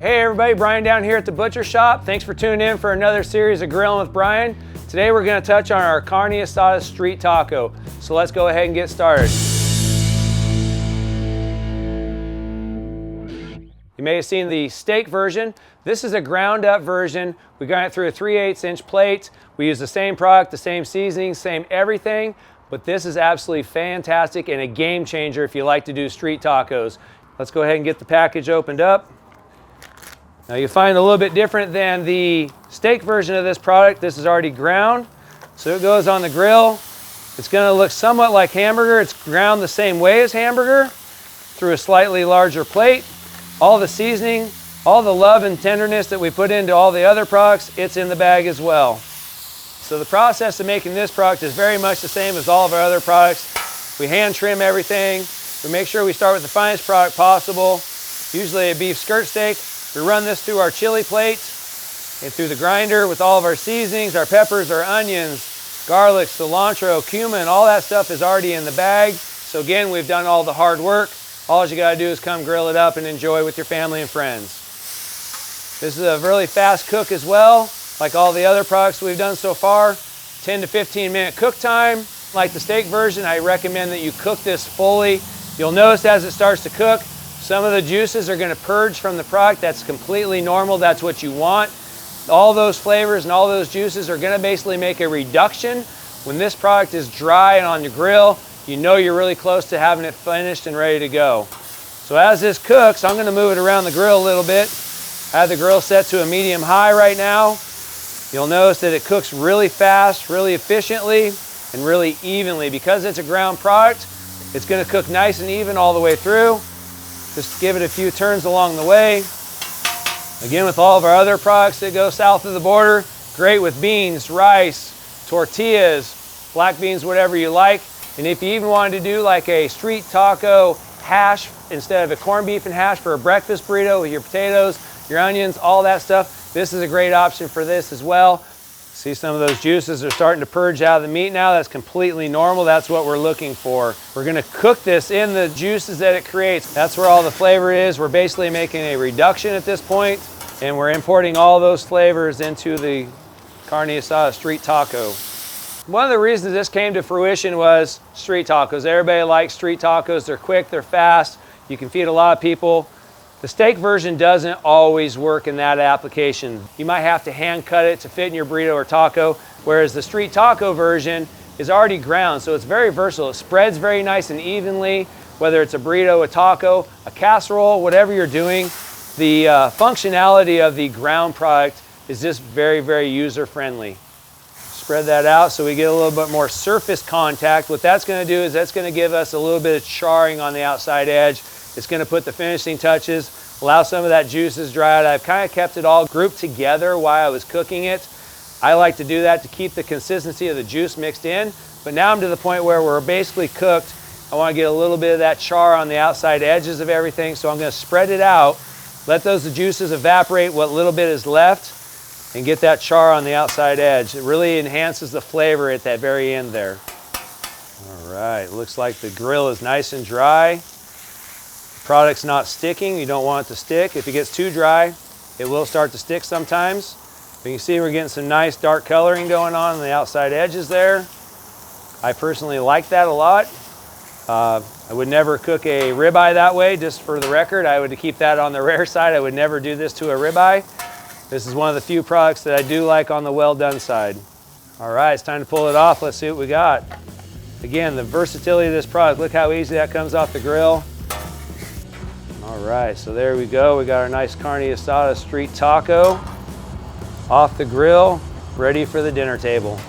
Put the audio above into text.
Hey everybody, Brian down here at the Butcher Shop. Thanks for tuning in for another series of Grillin' with Brian. Today we're going to touch on our carne asada street taco. So let's go ahead and get started. You may have seen the steak version. This is a ground up version. We got it through a 3/8 inch plate. We use the same product, the same seasoning, same everything, but this is absolutely fantastic and a game changer if you like to do street tacos. Let's go ahead and get the package opened up. Now you find a little bit different than the steak version of this product. This is already ground, so it goes on the grill. It's gonna look somewhat like hamburger. It's ground the same way as hamburger through a slightly larger plate. All the seasoning, all the love and tenderness that we put into all the other products, it's in the bag as well. So the process of making this product is very much the same as all of our other products. We hand trim everything. We make sure we start with the finest product possible, usually a beef skirt steak. We run this through our chili plate and through the grinder with all of our seasonings, our peppers, our onions, garlic, cilantro, cumin, all that stuff is already in the bag. So again, we've done all the hard work. All you gotta do is come grill it up and enjoy with your family and friends. This is a really fast cook as well. Like all the other products we've done so far, 10 to 15 minute cook time. Like the steak version, I recommend that you cook this fully. You'll notice as it starts to cook, some of the juices are gonna purge from the product. That's completely normal, that's what you want. All those flavors and all those juices are gonna basically make a reduction. When this product is dry and on your grill, you know you're really close to having it finished and ready to go. So as this cooks, I'm gonna move it around the grill a little bit. I have the grill set to a medium high right now. You'll notice that it cooks really fast, really efficiently, and really evenly. Because it's a ground product, it's gonna cook nice and even all the way through. Just give it a few turns along the way. Again, with all of our other products that go south of the border, great with beans, rice, tortillas, black beans, whatever you like. And if you even wanted to do like a street taco hash instead of a corned beef and hash for a breakfast burrito with your potatoes, your onions, all that stuff, this is a great option for this as well. See, some of those juices are starting to purge out of the meat now. That's completely normal. That's what we're looking for. We're gonna cook this in the juices that it creates. That's where all the flavor is. We're basically making a reduction at this point, and we're importing all those flavors into the carne asada street taco. One of the reasons this came to fruition was street tacos. Everybody likes street tacos. They're quick, they're fast. You can feed a lot of people. The steak version doesn't always work in that application. You might have to hand cut it to fit in your burrito or taco, whereas the street taco version is already ground, so it's very versatile. It spreads very nice and evenly, whether it's a burrito, a taco, a casserole, whatever you're doing. The functionality of the ground product is just very, very user-friendly. Spread that out so we get a little bit more surface contact. What that's gonna do is that's gonna give us a little bit of charring on the outside edge. It's gonna put the finishing touches, allow some of that juices dry out. I've kind of kept it all grouped together while I was cooking it. I like to do that to keep the consistency of the juice mixed in, but now I'm to the point where we're basically cooked. I wanna get a little bit of that char on the outside edges of everything, so I'm gonna spread it out, let those juices evaporate what little bit is left, and get that char on the outside edge. It really enhances the flavor at that very end there. All right, looks like the grill is nice and dry. Product's not sticking, you don't want it to stick. If it gets too dry, it will start to stick sometimes. But you can see we're getting some nice dark coloring going on the outside edges there. I personally like that a lot. I would never cook a ribeye that way, just for the record. I would keep that on the rare side. I would never do this to a ribeye. This is one of the few products that I do like on the well done side. All right, it's time to pull it off. Let's see what we got. Again, the versatility of this product. Look how easy that comes off the grill. All right, so there we go. We got our nice carne asada street taco off the grill, ready for the dinner table.